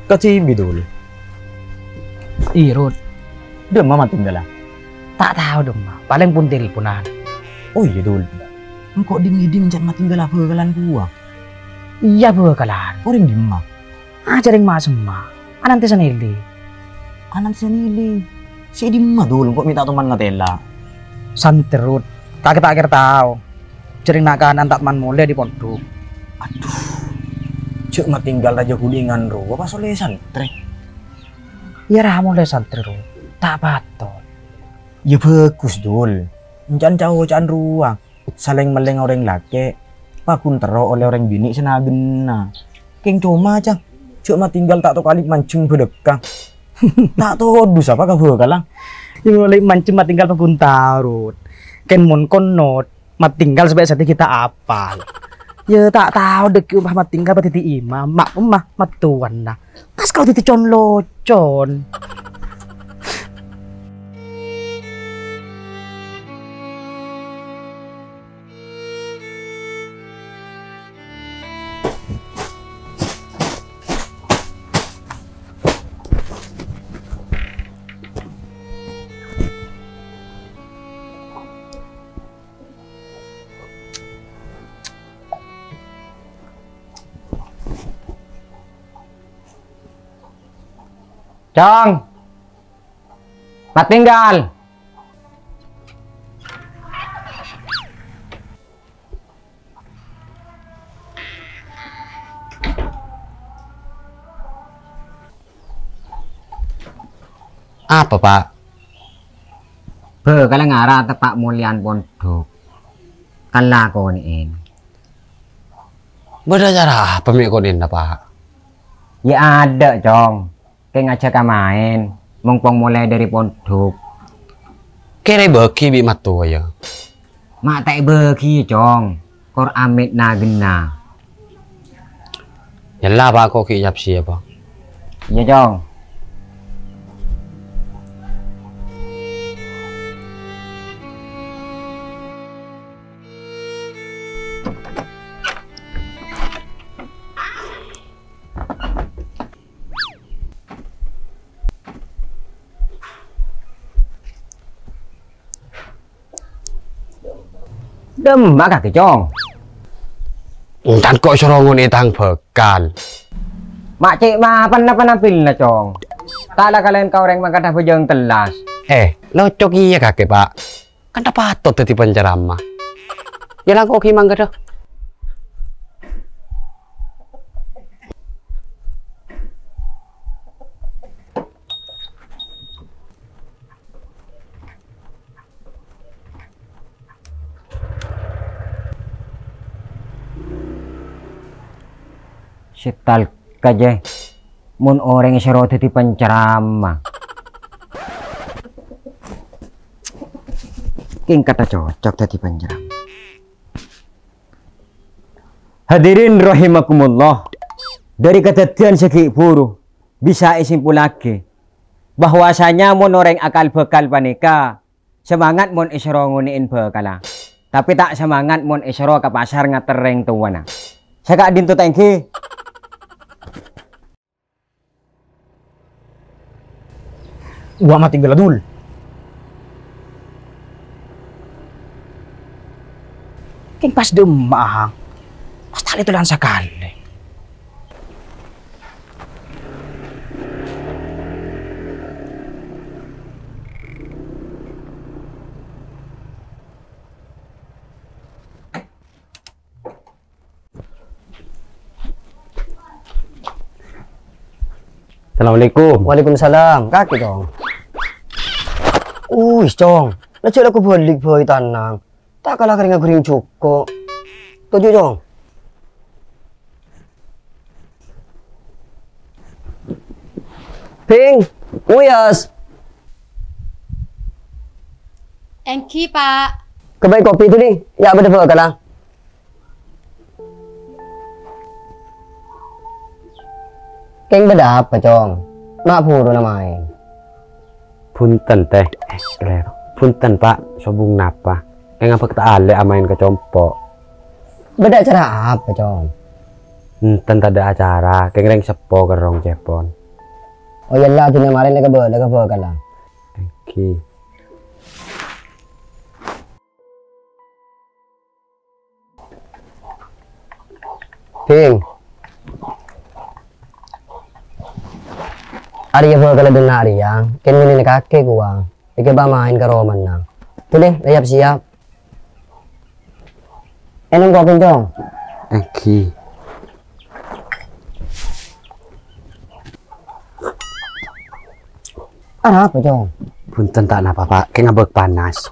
Kecibi dul. Irut, Dia mama tinggal lah. tak tahu dong, Ma. Paling pun teleponan. Oh iya dul. Engkau ding cat mati tinggal apa kalan gua. Iya bakalan. Orang di mah. Ajaring mas Ma. Anan te sanili. Anak senili. Si di mah dul. Kok minta teman ngatela. Santerut. Tak kita tahu. Jering nakan antak man mulai di pondok. Aduh. Cek mah tinggal aja kulingan ro. Apa soleh santre? Ya rah mulai santerut. Tak batal. Ya bagus dul. Encan cowok can ruang. Saling meleng orang laki. Pakun tero oleh orang bini senagena. Keng cuma aja. Cek mah tinggal tak tahu kali mancing bedekah. Tak tahu dus apa kau kalang. Yang mulai mancing mah tinggal peguntarut. Ken mon konot. Mat tinggal sampai saat kita apa? Ya tak tahu dek upah mat tinggal pada titi imam. Mak mat tuan nah. Pas kalau titi con locon. Cong, mat tinggal. Apa Pak? Kalau ngarah ke Pak Mulyan pondok, kan lakoniin. Berdasar apa mikonin Pak? Ya ada Cong. Kayak ngajak main, mongpong mulai dari pondok. Kira bagi bi matu ya. Mak tak bagi Cong. Kor amit nagena. Yalah Pak kok kijap siapa? Iya Cong. Demak kaki Cong. Entan kok serongun itang bekal. Mak cik mah apa-apa Cong. Tala kalian kau orang makan bujang telas. Locok iya kakek Pak. Kan dapat patut tadi penceramah. Ya lah kok gimana dah? Setal kaje. Mun orang serot di penceramah. King kata cocok tadi penceramah. Hadirin rahimakumullah. Dari kejadian segi buruh bisa isimpulake bahwasanya mun orang akal bekal panika semangat mun isro nguniin bekala. Tapi tak semangat mun isro ke pasar ngatereng tuwana. Saka dintu tangki. Gua mah tinggal dul. King pas demang. Pas tali itu lansa kali. Assalamualaikum. Waalaikumsalam. Kaki dong. Cong. Lacak aku balik boy tanang. Tak kalah kering kering cukup. Tujuh dong. Ping. Uyas. Engki Pak. Kebaik kopi itu nih. Ya bener bener kalah. Keng beda apa Cong? Mak puru namain. Punten teh. Kelero. Punten Pak, sobung napa? Kayak ngapa kita ale amain ke compok. Beda cara apa Cong? Tentang ada acara, kengreng sepo kerong cepon. Oh iyalah tu kemarin lega ber kan lah. Oke. Ping. Ari ya ber kalau dengar ya. Ken ini kakek gua. Ike ba main ke Roman nang. Tu deh, siap. Enong gua pinjong. Oke. Apa jong? Punten tak napa pak, kayak ngabek panas.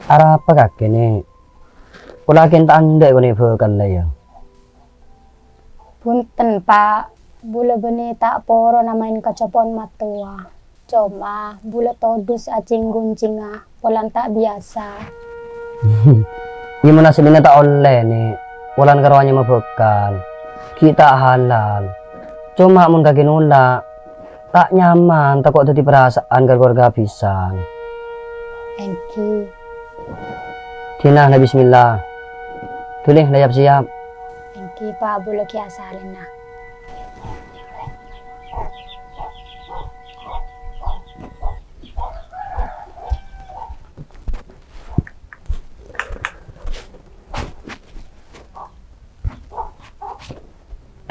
Ara apa kakek ni? Kulakin tak anda ko ni kan lah ya. Punten Pak, bula beni tak poro namain kacopon matua. Cuma bula todus acing guncinga, polan tak biasa. Gimana sebenarnya tak oleh ni? Polan karawanya mabekan. Kita halal. Cuma mun kaki nula tak nyaman, takut tadi perasaan keluarga pisan. Engki, Tina na bismillah. Tuling layap siap. engki Pak bula kiasalin na.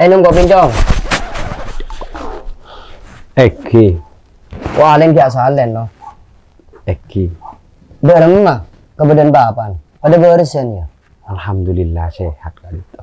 Nung ko pinjong. Oke. Wah, alin kiasalin no. Oke. Berem mah kebadan bapan. Pada beresen ya. Alhamdulillah sehat kali itu.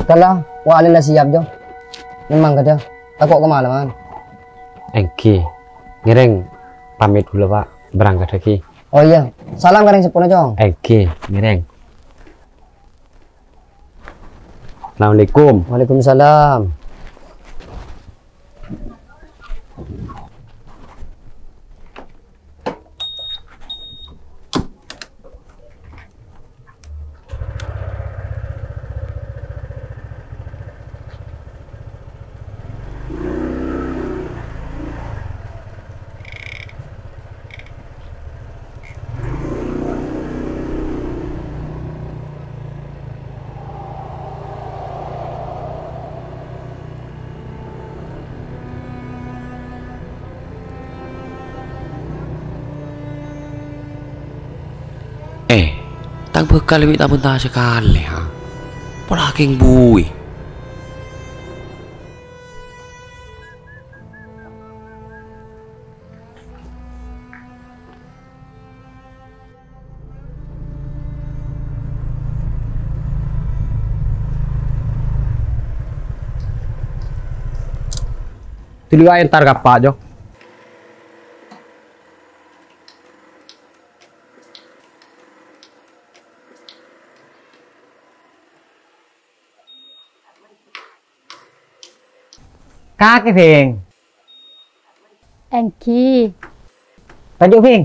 Kala, wah alin na siap jo. Memang kada. Takut kemalaman. Oke. Ngereng pamit dulu pak, berangkat lagi. Oh iya, salam kareng sepuluh jong. Oke, ngereng. Assalamualaikum. Waalaikumsalam. Tak bekal lebih tak bentar sekali ha. Pola king bui. Tuliwa entar kapak jo. Kaki Ping. Engki, Tajuk Ping.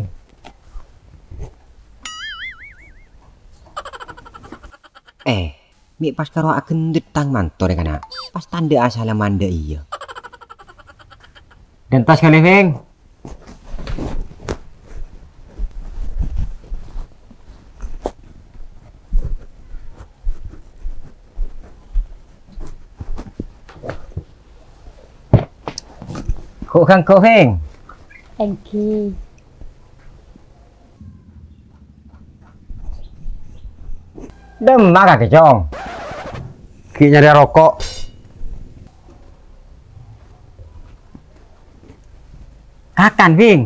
Mi pas karo akan detang mantor kana. Pas tanda asal manda iya. Dan tas kali Ping. Kok kang kok Ping. engki. Demak kaki Cong. Ki nyari rokok. Kakan Ping.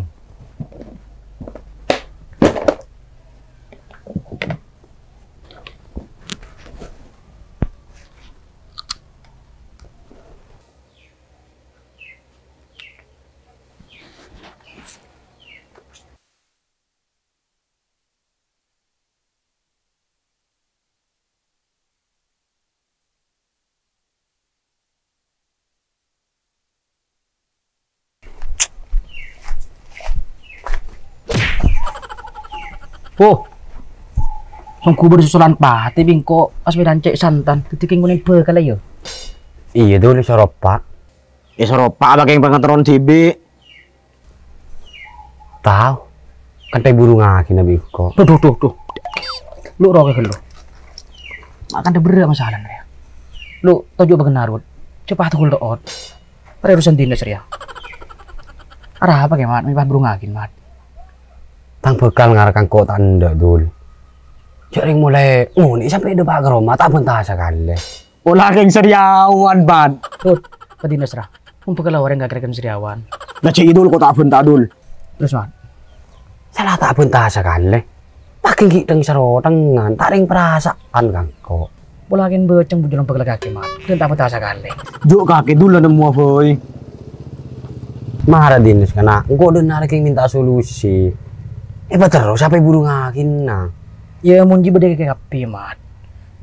Oh, songku bersusulan pati bingko as medan cek santan. Titiking kuning pe kala yo. Iya dul sorop pak. Seropa bakeng pengatron cibi. Tahu. Kan pe burung aki nabi kok. Tuh. Lu roke lu. Makan ada berat masalah ya. Lu tojo bagenarut. Cepat tukul doot. Pada urusan dinas ya. Arah apa kayak mat? Mipah burung akin mat. Tang bekal ngarakang kok tanda dul. Jaring mulai nguni sampai depan ke rumah tak bentah sekali. Ulah keng seriawan ban. Tuh, ke dinas rah. Mumpuk kalau orang gak kira seriawan. Nah cik idul kok tak bentah dul. Terus mat. Salah tak bentah sekali. Pakai giteng serotangan, tak ring perasaan kang kok. Pulakin beceng bujulang pegel kaki mat. Dan tak betah sekali. Juk kaki dulu nemu boy. Marah dinas kena. Engkau dengar keng minta solusi. Terus sampai burung akin nah. Ya munji beda kayak kapi mat.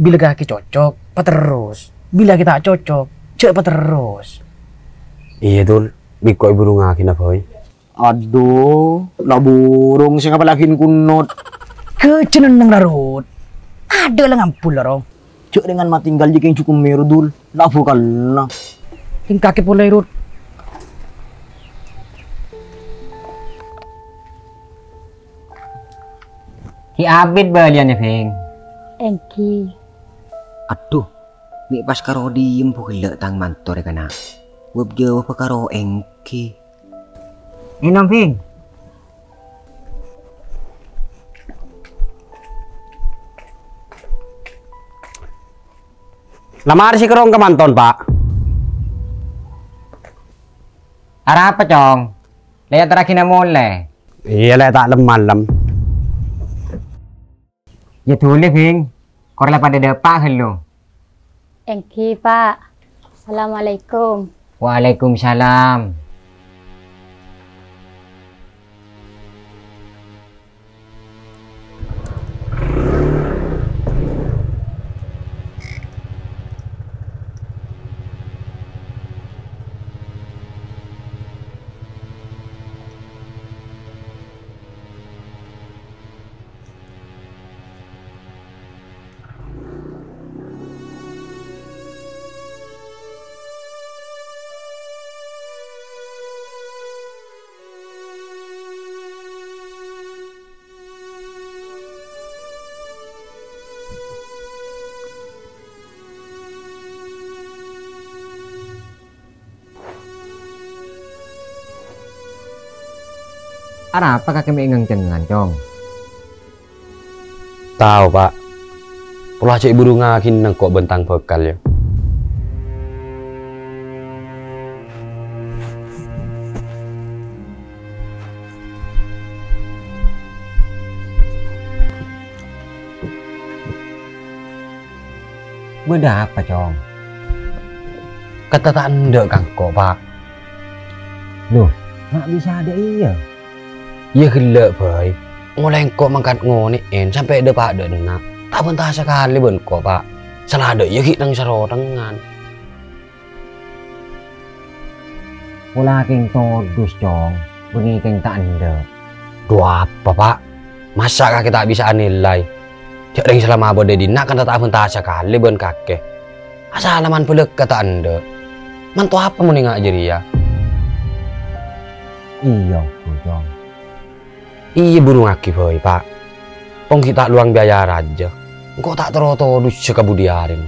Bila kaki cocok, terus. Bila kita cocok, cek terus. Iya dul, bikoi burung akin apa boy? Aduh, lah burung sing apa lagi kunut. Kecenan nang larut. Ada lah ngampul larong. Cek dengan mat tinggal jika yang cukup meru dul. Lah vokal lah. King kaki pulai rut. Ki abid balian ya Feng. Engki. Aduh, mi pas karo diem pula tang mantor kana. Web jauh apa karo engki. Inom Feng. Lamar si kerong kemanton pak. Arah apa cong? Lihat terakhir mulai. Iya lah tak malam. Ya tulis Feng. Korla pada depan hello. Engki Pak. Assalamualaikum. Waalaikumsalam. Arah apa kakek mengang cengengan cong? Tahu pak. Pulah cek burung akin nang kok bentang bekal ya. Beda apa cong? Kata tanda kang kok pak. Loh, mak bisa ada iya. Iya gelap boy. Mulai kok mangkat ngoni sampai ada pak ada nak. Tak bentah sekali ben kok pak. Salah ada ya kita serotangan. Pula keng todus cong. Bengi keng tak anda. Dua apa pak? Masa kaki tak bisa nilai? Cak ring selama abode di nak kan tak bentah sekali ben kakek. Asalaman pelek kata anda. Mantu apa mau nengak jadi ya? Iya, cong. Iya burung aki boy pak. Pong kita luang biaya raja. Engkau tak terotodus sekabudiarin.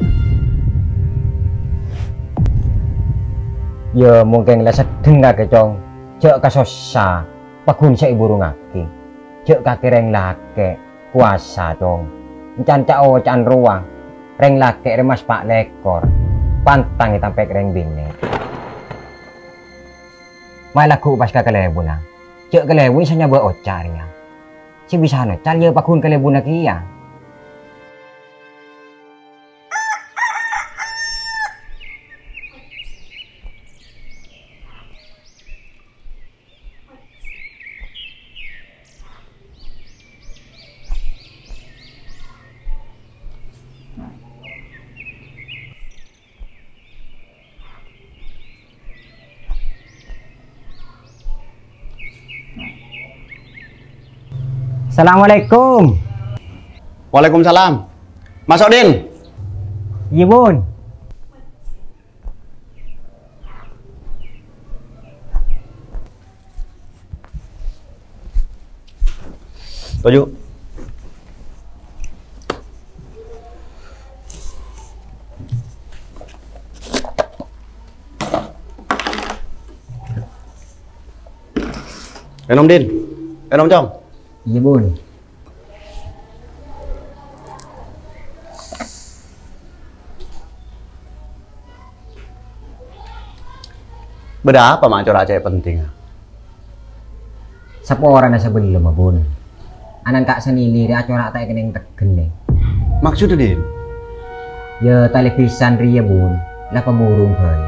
Ya mungkin lah sedeng kakek cong. Cek kasosa. Pakun saya burung aki. Cek kakek reng lake. Kuasa cong. Encan cak can ruang. Reng lake remas pak lekor. Pantang tampek reng bine. Malah ku pas kakek lebu na. Cek kelebu isanya buat ocarnya. Si bisa no cal pakun kelebu na kia. Assalamualaikum. Waalaikumsalam. Masuk Din. Iya bun. Tuju. Enom Din. Enom Chong. Iya bun. Beda apa mak corak cewek penting? Siapa orang nasa belum bun? Anan kak senili dia corak tak keneng tegen deh. Maksudnya Din? Ya televisan ria bun. Lah pemburung bay.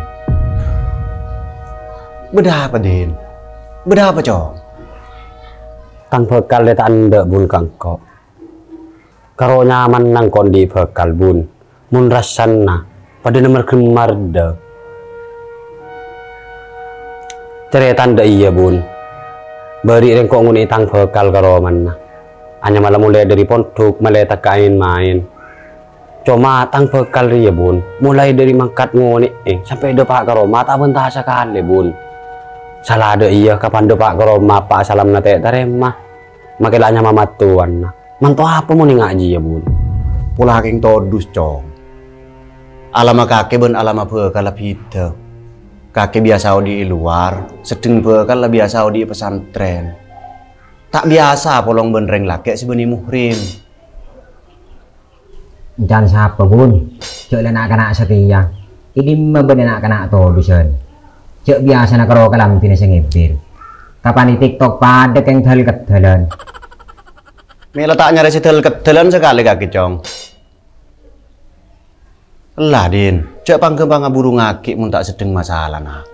Beda apa Din? Beda apa Chong? Tang bekal le tak anda bun kangko. Karo nyaman nang kondi bekal bun. Mun rasana pada nomor kemarda. Cerita ndak iya bun. Beri rengkok nguni tang bekal karo mana. Hanya malah mulai dari pondok mulai tak main. Cuma tang bekal ya bun. Mulai dari mangkat nguni sampai depak karo mata bentah sekali bun. Salah ada iya kapan depak karo mapa salam nate taremah. Makilanya mama tuan. Mantu apa mau nih ngaji ya bun. Pula keng todus Chong. Alama kakek ben alama bekal pita. Kakek biasa di luar, sedeng bekal lah biasa di pesantren. Tak biasa polong benreng laki sebeni muhrim. Jangan siapa bun. Cek lah nak kena setia. Ini memang nak kena todusan. Cek biasa nak karo kalam tina sengipir. Kapan di TikTok pada keng dal kedalan. Mila tak nyari sedel kedalan sekali kaki Chong. Lah Din, cek panggembang burung ngaki mun tak sedeng masalah nak.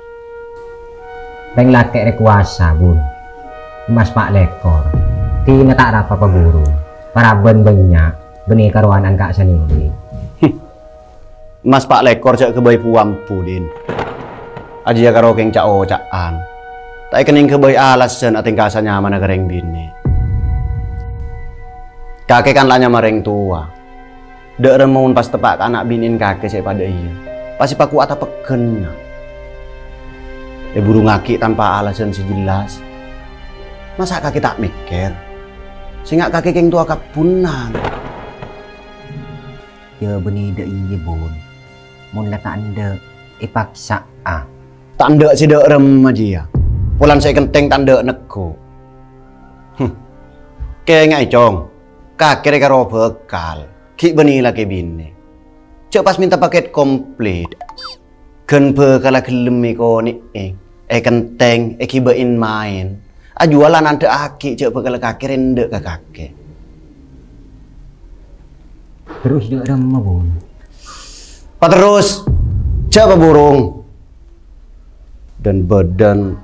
Reng laki rekuasa bun. Mas Pak Lekor. Tina tak rapa paburu. Para ben banyak. Beni karuanan kak senili. Mas Pak Lekor cek kebayi puampu Din. Aja karo keng cak ocaan. Tak kening kebayi alasan ating kasa nyaman nagareng bini. Kakek kan lanya mareng tua. Dek remun pas tepak anak binin kakek saya pada iya. Pasti paku ata peken. Burung ngaki tanpa alasan sejelas. Masa kakek tak mikir? Sehingga kakek yang tua kapunan. Ya beni dek iya bun. Mun lah tak anda ipaksa ah. Tak anda si dek rem aja ya. Pulan saya kenteng tak anda neko. Kayak ngai Chong. Kakek karo bekal. Ki beni lagi bini. Cek pas minta paket komplit. Ken bekal gelem ko ni kenteng kibain main. Jualan ante aki cek bekal kakek rende ke kakek. Terus dia remah bun. Pak terus. Cek burung. Dan badan